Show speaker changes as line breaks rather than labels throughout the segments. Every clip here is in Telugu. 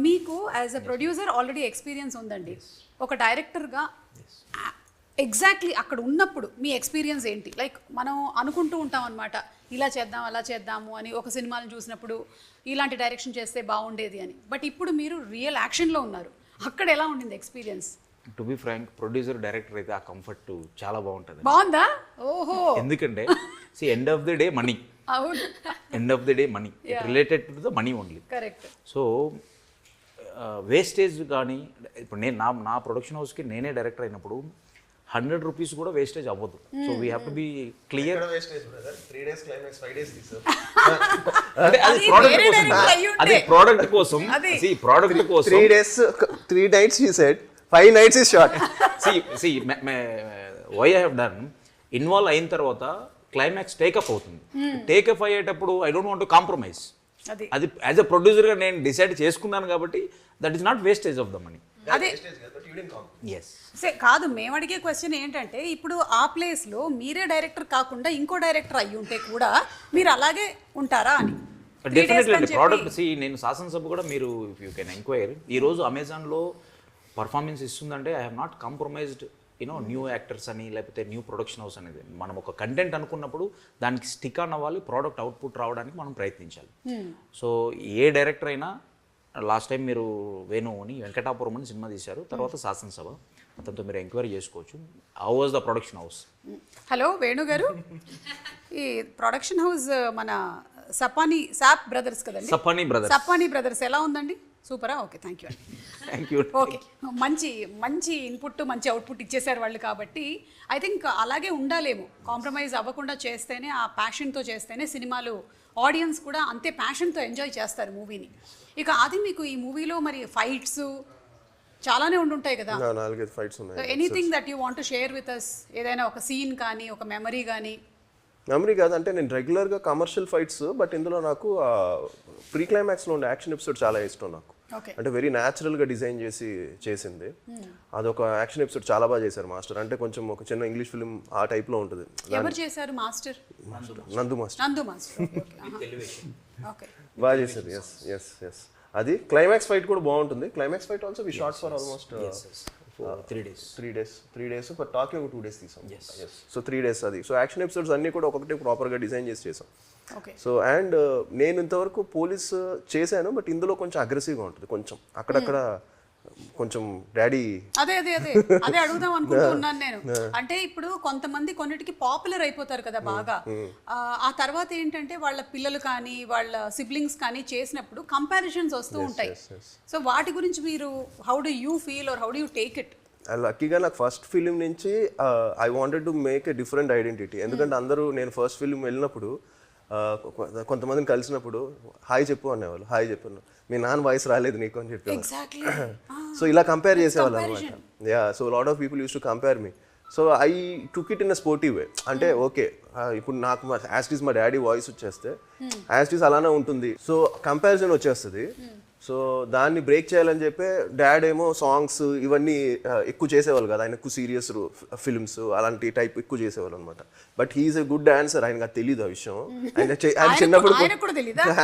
మీకు as a producer already experience ఉందండి. ఒక డైరెక్టర్గా ఎగ్జాక్ట్లీ అక్కడ ఉన్నప్పుడు మీ ఎక్స్పీరియన్స్ ఏంటి? లైక్ మనం అనుకుంటూ ఉంటాం అనమాట, ఇలా చేద్దాం అలా చేద్దాము అని, ఒక సినిమాని చూసినప్పుడు ఇలాంటి డైరెక్షన్ చేస్తే బాగుండేది అని. బట్ ఇప్పుడు మీరు రియల్ యాక్షన్లో ఉన్నారు, అక్కడ ఎలా ఉండింది experience?
To be frank, producer director అయితే ఆ కంఫర్ట్ చాలా బాగుంటుంది.
బాగుందా? ఓహో.
ఎందుకంటే end of the day money,
అవును,
end of the day money, related to the money only.
Correct.
So wastage కానీ, ఇప్పుడు నేను నా ప్రొడక్షన్ హౌస్కి నేనే డైరెక్టర్ అయినప్పుడు 100 రూపీస్ కూడా వేస్టేజ్ అవ్వదు. So we have to be clear. అది ప్రోడక్ట్ కోసం
3 days 3 nights he said 5 nights is short.
see why I have done, involve అయిన తర్వాత క్లైమాక్స్ టేకప్ అవుతుంది. టేకప్ అయ్యేటప్పుడు I don't want to compromise. అది యాజ్ అ ప్రొడ్యూసర్గా నేను డిసైడ్ చేసుకున్నాను కాబట్టి that is not wastage of the money.
అదే కాదు, మేము అడిగే క్వశ్చన్ ఏంటంటే, ఇప్పుడు ఆ ప్లేస్లో మీరే డైరెక్టర్ కాకుండా ఇంకో డైరెక్టర్ అయ్యి ఉంటే కూడా మీరు అలాగే ఉంటారా అని.
డెఫినెట్లీ అండి. ప్రోడక్ట్ నేను శాసనసభ కూడా, మీరు ఇఫ్ యూ కెన్ ఎంక్వైరీ, ఈరోజు అమెజాన్లో పర్ఫార్మెన్స్ ఇస్తుందంటే I have not compromised new actors అని, లేకపోతే న్యూ ప్రొడక్షన్ హౌస్ అనేది. మనం ఒక కంటెంట్ అనుకున్నప్పుడు దానికి స్టిక్ ఆన్ అవ్వాలి, ప్రోడక్ట్ అవుట్పుట్ రావడానికి మనం ప్రయత్నించాలి. సో ఏ డైరెక్టర్ అయినా, లాస్ట్ టైం మీరు వేణు అని వెంకటాపురం అని సినిమా తీశారు, తర్వాత శాసనసభ, అతనితో మీరు ఎంక్వైరీ చేసుకోవచ్చు. How was the production house?
Hello Venu గారు, ఈ ప్రొడక్షన్ హౌస్ మన సాప్ బ్రదర్స్ కదండి, సపానీ బ్రదర్స్ ఎలా ఉందండి? సూపరా? ఓకే, థ్యాంక్ యూ అండి.
Thank you.
ఓకే, మంచి ఇన్పుట్ మంచి అవుట్పుట్ ఇచ్చేసారు వాళ్ళు, కాబట్టి ఐ థింక్ అలాగే ఉండాలేమో. కాంప్రమైజ్ అవ్వకుండా చేస్తేనే, ఆ ప్యాషన్తో చేస్తేనే సినిమాలు ఆడియన్స్ కూడా అంతే ప్యాషన్తో ఎంజాయ్ చేస్తారు మూవీని. ఇక అది మీకు ఈ మూవీలో మరి ఫైట్స్ చాలానే ఉండుంటాయి కదా?
4-5 ఫైట్స్ ఉన్నాయి.
Anything that you want to share with us, ఏదైనా ఒక సీన్ కానీ, ఒక మెమరీ కానీ?
మెమరీ కాదు అంటే, నేను రెగ్యులర్గా కమర్షియల్ ఫైట్స్, బట్ ఇందులో నాకు ప్రీ క్లైమాక్స్లో ఉండే యాక్షన్ ఎపిసోడ్ చాలా ఇష్టం నాకు. అంటే వెరీ న్యాచురల్గా డిజైన్ చేసింది. అదొక యాక్షన్ ఎపిసోడ్ చాలా బాగా చేశారు మాస్టర్. అంటే కొంచెం ఒక చిన్న ఇంగ్లీష్ ఫిల్మ్ ఆ టైప్లో ఉంటుంది.
ఎవరు చేశారు మాస్టర్?
నందు మాస్టర్. బాగా చేశారు. ఎస్ అది క్లైమాక్స్ ఫైట్ కూడా బాగుంటుంది. Climax fight also we shot for almost 3 days for talking 2 days తీసాం. సో 3 days అది. సో యాక్షన్ ఎపిసోడ్స్ అన్నీ కూడా ఒక్కొక్కటి ప్రాపర్గా డిజైన్ చేసాం. సో అండ్ నేను ఇంతవరకు పోలీస్ చేశాను, బట్ ఇందులో కొంచెం అగ్రెసివ్గా ఉంటుంది, కొంచెం అక్కడక్కడ కొంచెం డాడీ.
అదే అడుగుదాం అనుకుంటూ ఉన్నాను నేను. అంటే ఇప్పుడు కొంతమంది కొన్నిటికి పాపులర్ అయిపోతారు కదా బాగా, ఆ తర్వాత ఏంటంటే వాళ్ళ పిల్లలు కానీ వాళ్ళ సిబ్లింగ్స్ కానీ చేసినప్పుడు కంపారిజన్స్ వస్తూ ఉంటాయి. సో వాటి గురించి మీరు how do you feel or how do you take it?
లక్కీగా నాకు ఫస్ట్ ఫిలిం నుంచి I wanted to make a different identity. ఎందుకంటే అందరూ, నేను ఫస్ట్ ఫిలిం వెళ్ళినప్పుడు కొంతమందిని కలిసినప్పుడు హాయ్ చెప్పు అనేవాళ్ళు. హాయ్ చెప్పాను, మీ నాన్న వాయిస్ రాలేదు నీకు అని చెప్పాను. సో ఇలా కంపేర్ చేసేవాళ్ళు అనమాట. So lot of people use to compare me. So I took it in a sportive way. అంటే ఓకే, ఇప్పుడు నాకు యాజ్ ఇట్ ఈస్ మా డాడీ వాయిస్ వచ్చేస్తే యాజ్ ఇట్ ఈస్ అలానే ఉంటుంది. సో కంపారిజన్ వచ్చేస్తుంది. సో దాన్ని బ్రేక్ చేయాలని చెప్పి డాడ్ ఏమో సాంగ్స్ ఇవన్నీ ఎక్కువ చేసేవాళ్ళు కదా, ఆయన ఎక్కువ సీరియస్ ఫిల్మ్స్ అలాంటి టైప్ ఎక్కువ చేసేవాళ్ళు అనమాట. But he's a good dancer. ఆయనకు అది తెలియదు ఆ విషయం. ఆయన చిన్నప్పుడు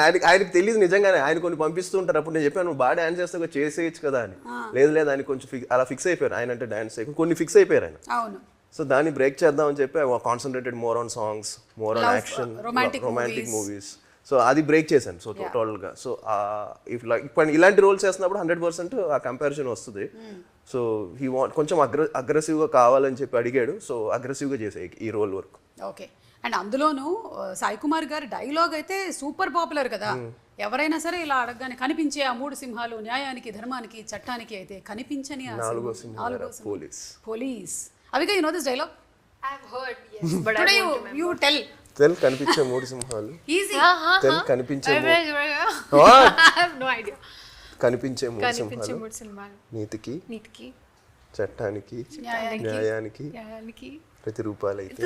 ఆయనకు తెలియదు నిజంగానే. ఆయన కొన్ని పంపిస్తూ ఉంటారు. అప్పుడు నేను చెప్పాను, నువ్వు బాగా డాన్స్ చేస్తా చేసేయచ్చు కదా అని. లేదు ఆయన కొంచెం అలా ఫిక్స్ అయిపోయారు. ఆయన అంటే డాన్స్ కొన్ని ఫిక్స్ అయిపోయారు ఆయన. సో దాన్ని బ్రేక్ చేద్దామని చెప్పి I concentrated more on songs, more on action, romantic movies. So అది బ్రేక్ చేశాను. సో టోటల్గా. సో ఇప్పుడు ఇలాంటి రోల్స్ చేస్తున్నప్పుడు 100% ఆ కంపారిజన్ వస్తుంది. సో హీ కొంచెం అగ్రెసివ్గా కావాలని చెప్పి అడిగాడు. సో అగ్రెసివ్గా చేసే ఈ రోల్ వర్క్.
ఓకే. అండ్ అందులోనూ సాయికుమార్ గారి డైలాగ్ అయితే సూపర్ పాపులర్ కదా. ఎవరైనా సరే ఇలా అడగగానే, కనిపించే ఆ 3 సింహాలు న్యాయానికి, ధర్మానికి, చట్టానికి, అయితే కనిపించని
నాలుగో సింహం police.
Avika, you know this dialogue?
I have heard, yes, but I don't remember.
You tell.
కనిపించే 3 సింహాలు.
ఈజీ.
కనిపించే
I have no idea.
కనిపించే 3 సింహాలు నీతికి, చట్టానికి, న్యాయానికి ప్రతిరూపాలైతే,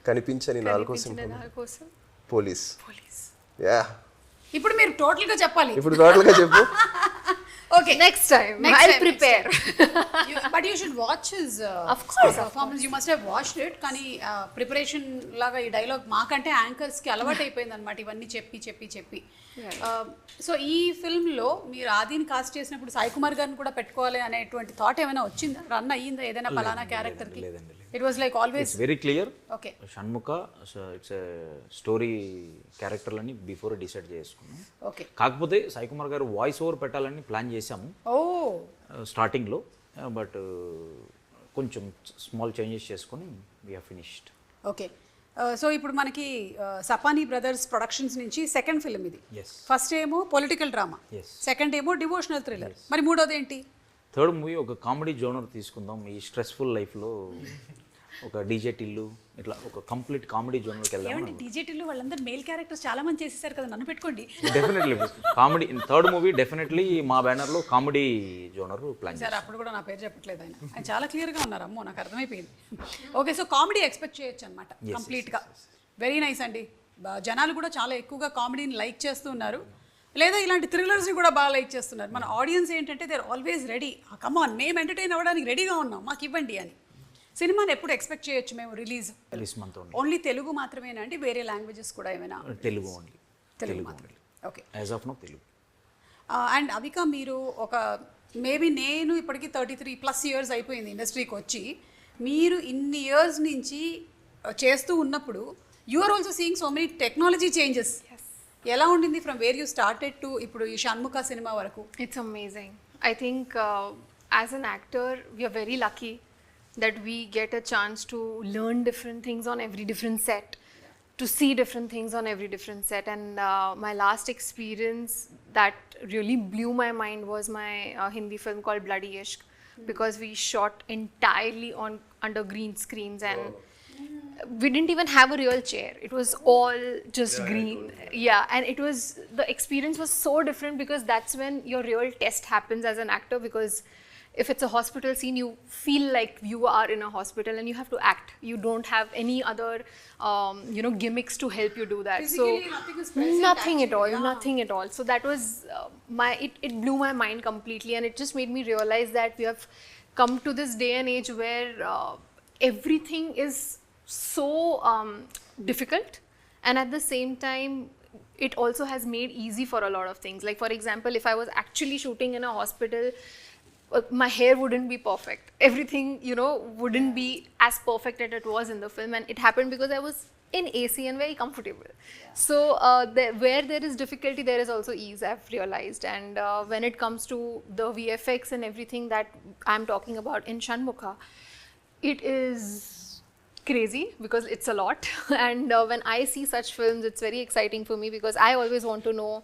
కనిపించని 4వ సింహం పోలీస్. యా.
ఇప్పుడు మీరు టోటల్ గా చెప్పాలి.
ఇప్పుడు టోటల్ గా చెప్పు.
Okay.
Next time.
Next
I'll
time,
prepare.
But you should watch his
Of course,
performance. You must have watched it. కానీ ప్రిపరేషన్ లాగా ఈ డైలాగ్ మాకంటే యాంకర్స్కి అలవాటు అయిపోయింది అనమాట ఇవన్నీ చెప్పి సో ఈ ఫిల్మ్లో మీరు ఆదిని కాస్ట్ చేసినప్పుడు సాయికుమార్ గారిని కూడా పెట్టుకోవాలి అనేటువంటి థాట్ ఏమైనా వచ్చిందా, రన్ అయ్యిందా ఏదైనా పలానా క్యారెక్టర్కి? It was like always
very clear.
Okay,
Shanmukha it's story క్యారెక్టర్లని బిఫోర్ డిసైడ్ చేసుకున్నాం.
ఓకే.
కాకపోతే సాయికుమార్ గారు వాయిస్ ఓవర్ పెట్టాలని ప్లాన్ చేశాము
ఓ
స్టార్టింగ్లో, బట్ కొంచెం స్మాల్ చేంజెస్ చేసుకొని వీఆర్ ఫినిష్డ్.
ఓకే. సో ఇప్పుడు మనకి సపానీ బ్రదర్స్ ప్రొడక్షన్స్ నుంచి సెకండ్ ఫిల్మ్ ఇది.
Yes.
ఫస్ట్ ఏమో పొలిటికల్ డ్రామా,
Yes.
సెకండ్ ఏమో డివోషనల్ థ్రిల్లర్, మరి మూడోది ఏంటి?
థర్డ్ మూవీ ఒక కామెడీ జోనర్ తీసుకుందాం. ఈ స్ట్రెస్ఫుల్ లైఫ్లో ఒక డీజే టిల్లు ఇట్లా ఒక కంప్లీట్ కామెడీ జోనర్కి వెళ్దాం.
ఏమండి డీజేటీలో వాళ్ళందరూ మేల్ క్యారెక్టర్స్ చాలా మంది చేసేసారు కదా, నన్ను పెట్టుకోండి.
Definitely comedy third movie definitely మా బ్యానర్లో కామెడీ జోనర్ ప్లాన్
సార్ అప్పుడు కూడా నా పేరు చెప్పట్లేదు ఆయన చాలా క్లియర్గా ఉన్నారు. అమ్మో నాకు అర్థమైపోయింది. ఓకే, సో కామెడీ ఎక్స్పెక్ట్ చేయొచ్చు అనమాట కంప్లీట్గా. వెరీ నైస్ అండి. జనాలు కూడా చాలా ఎక్కువగా కామెడీని లైక్ చేస్తూ ఉన్నారు, లేదా ఇలాంటి థ్రిల్లర్స్ని కూడా బాగా లైక్ చేస్తున్నారు. మన ఆడియన్స్ ఏంటంటే దే ఆర్ ఆల్వేస్ రెడీ, కమాన్ మేము ఎంటర్టైన్ అవ్వడానికి రెడీగా ఉన్నాం, మాకు ఇవ్వండి అని. సినిమాని ఎప్పుడు ఎక్స్పెక్ట్ చేయొచ్చు మేము రిలీజ్?
మంత్
ఓన్లీ తెలుగు మాత్రమేనా అండి, వేరే లాంగ్వేజెస్ కూడా ఏమైనా?
తెలుగు ఓన్లీ.
తెలుగు మాత్రమే. Okay.
As of no Telugu.
And Avika, మీరు ఒక మేబీ నేను ఇప్పటికీ 33+ ఇయర్స్ అయిపోయింది ఇండస్ట్రీకి వచ్చి, మీరు ఇన్ని ఇయర్స్ నుంచి చేస్తూ ఉన్నప్పుడు you are also seeing so many technology changes. ఎలా ఉండింది from where you started to ఇప్పుడు ఈ షణ్ముఖ సినిమా వరకు?
It's amazing. I think as an actor, we are very lucky that we get a chance to learn different things on every different set, to see different things on every different set. And my last experience that really blew my mind was my Hindi film called Bloody Ishq, because we shot entirely under green screens, and we didn't even have a real chair. It was all just green. Yeah, and the experience was so different, because that's when your real test happens as an actor, because if it's a hospital scene, you feel like you are in a hospital and you have to act. You don't have any other gimmicks to help you do that.
Physically, nothing is present,
nothing at all.
actually. Yeah.
Nothing at all. So that was it blew my mind completely, and it just made me realize that we have come to this day and age where everything is so difficult, and at the same time it also has made easy for a lot of things. Like for example, if I was actually shooting in a hospital, my hair wouldn't be perfect. Everything, wouldn't be as perfect as it was in the film, and it happened because I was in AC and very comfortable. So where there is difficulty, there is also ease, I've realized. And when it comes to the VFX and everything that I'm talking about in Shanmukha, it is crazy because it's a lot. And when I see such films, it's very exciting for me, because I always want to know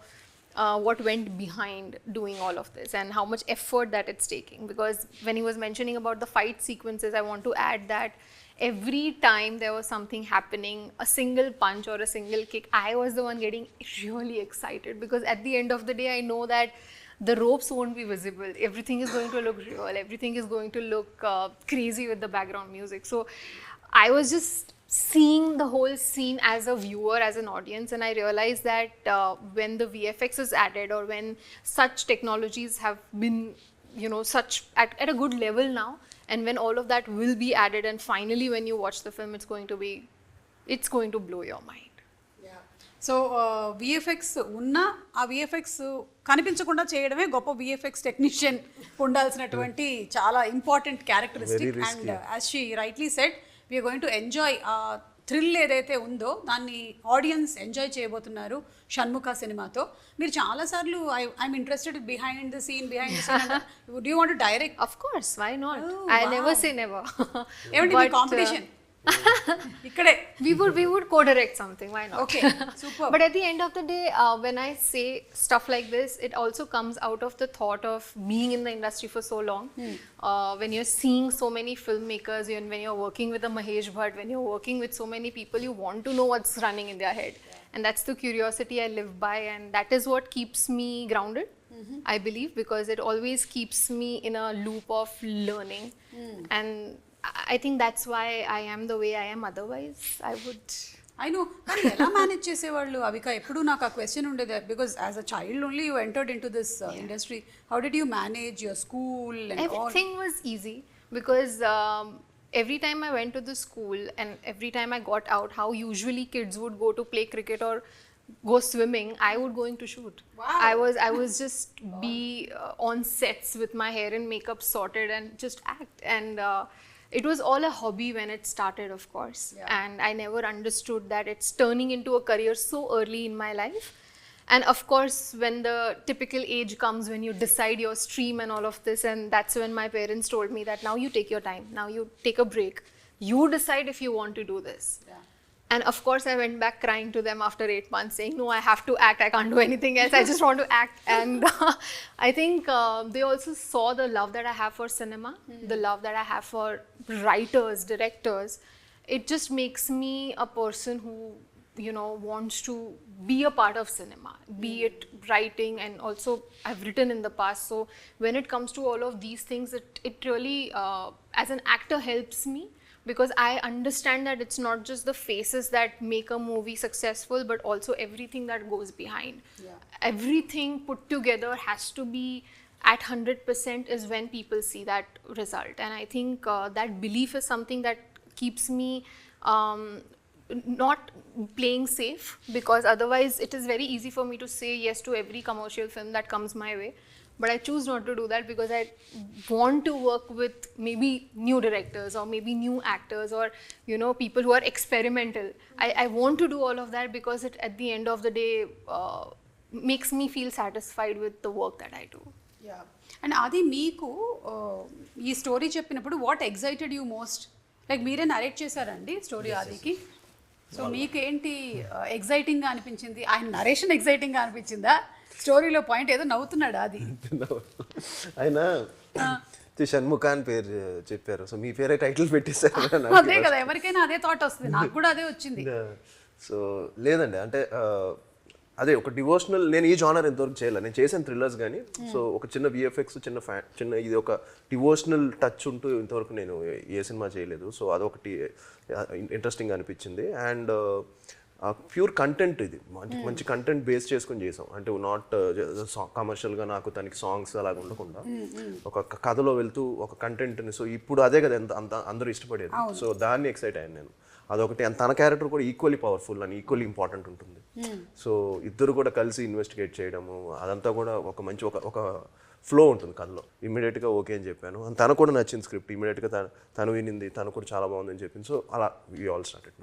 what went behind doing all of this and how much effort that it's taking. Because when he was mentioning about the fight sequences, I want to add that every time there was something happening, a single punch or a single kick, I was the one getting really excited, because at the end of the day, I know that the ropes won't be visible. Everything is going to look real. Everything is going to look crazy with the background music. So I was just seeing the whole scene as a viewer, as an audience, and I realized that when the VFX is added, or when such technologies have been, such at a good level now, and when all of that will be added, and finally when you watch the film, it's going to blow your mind.
So VFX ఉన్నా ఆ విఎఫ్ఎక్స్ కనిపించకుండా చేయడమే గొప్ప విఎఫ్ఎక్స్ టెక్నీషియన్ ఉండాల్సినటువంటి చాలా important characteristic. And as she rightly said, we're going to enjoy ఆ థ్రిల్ ఏదైతే ఉందో దాన్ని ఆడియన్స్ ఎంజాయ్ చేయబోతున్నారు షణ్ముఖ సినిమాతో. మీరు చాలాసార్లు I'm interested behind the scene do you want to direct?
Of course, why not? I never say never.
ఏమంటే మీ కాంపిటీషన్ ఇక్కడే
we would co-direct something, why not?
Okay, super.
But at the end of the day, when I say stuff like this, it also comes out of the thought of being in the industry for so long. When you're seeing so many filmmakers, when you're working with a Mahesh Bhatt, when you're working with so many people, you want to know what's running in their head. And that's the curiosity I live by, and that is what keeps me grounded, I believe, because it always keeps me in a loop of learning. And I think that's why I am the way I am. Otherwise,
I know, కానీ ఎలా మేనేజ్ చేసేవాళ్ళు అవిక? ఎప్పుడు నాకు ఆ క్వశ్చన్ ఉండేది, because as a child only you entered in to this industry. How did you manage your school and all?
Everything was easy because every time I went to the school and every time I got out, how usually kids would go to play cricket or go swimming, I would going to shoot.
Wow.
I was just be on sets with my hair and makeup sorted and just act. And it was all a hobby when it started, of course.
Yeah.
And I never understood that it's turning into a career so early in my life. And of course, when the typical age comes when you decide your stream and all of this, and that's when my parents told me that now you take your time, now you take a break, you decide if you want to do this.
Yeah.
And of course, I went back crying to them after 8 months, saying, no, I have to act, I can't do anything else, I just want to act. And I think they also saw the love that I have for cinema, the love that I have for writers, directors. It just makes me a person who, you know, wants to be a part of cinema, be it writing, and also I've written in the past. So when it comes to all of these things, it really, as an actor, helps me, because I understand that it's not just the faces that make a movie successful, but also everything that goes behind.
Yeah.
Everything put together has to be at 100% is when people see that result. And I think that belief is something that keeps me not playing safe, because otherwise it is very easy for me to say yes to every commercial film that comes my way. But I choose not to do that because I want to work with maybe new directors or maybe new actors, or, you know, people who are experimental. I want to do all of that because it, at the end of the day, makes me feel satisfied with the work that I do.
Yeah. And అది మీకు ఈ స్టోరీ చెప్పినప్పుడు what excited you most? Like మీరే నరేట్ చేశారండి స్టోరీ ఆదికి. సో మీకేంటి ఎగ్జైటింగ్గా అనిపించింది? ఆయన నరేషన్ ఎగ్జైటింగ్గా అనిపించిందా? స్టోరీలో పాయింట్ ఏదో నవ్వుతున్నాడు అది.
ఆయన షణ్ముఖ అని పేరు చెప్పారు, సో మీ పేరే టైటిల్ పెట్టేశారు.
అదే కదా, ఎవరికైనా అదే థాట్ వస్తుంది, నాకు కూడా అదే వచ్చింది.
సో లేదండి, అంటే అదే ఒక డివోషనల్, నేను ఈ జానర్ ఎంతవరకు చేయలేదు, నేను చేసిన థ్రిల్లర్స్ కానీ. సో ఒక చిన్న విఎఫ్ఎక్స్, చిన్న ఇది ఒక డివోషనల్ టచ్ ఉంటూ ఇంతవరకు నేను ఏ సినిమా చేయలేదు. సో అదొకటి ఇంట్రెస్టింగ్ అనిపించింది. అండ్ ప్యూర్ కంటెంట్, ఇది మంచి కంటెంట్ బేస్ చేసుకొని చేసాం. అంటే నాట్ కమర్షియల్గా నాకు తనకి సాంగ్స్ అలాగ ఉండకుండా ఒక కథలో వెళ్తూ ఒక కంటెంట్ని. సో ఇప్పుడు అదే కదా అంత అందరూ ఇష్టపడేది. సో దాన్ని ఎక్సైట్ అయ్యాను నేను. అదొకటి. తన క్యారెక్టర్ కూడా ఈక్వల్లీ పవర్ఫుల్ అని, ఈక్వల్లీ ఇంపార్టెంట్ ఉంటుంది. సో ఇద్దరు కూడా కలిసి ఇన్వెస్టిగేట్ చేయడము, అదంతా కూడా ఒక మంచి ఒక ఫ్లో ఉంటుంది కథలో. ఇమ్మీడియట్గా ఓకే అని చెప్పాను. తనకు కూడా నచ్చింది స్క్రిప్ట్. ఇమ్మీడియట్గా తను వినింది, తను కూడా చాలా బాగుందని చెప్పింది. సో అలా వీ ఆల్ స్టార్టెడ్.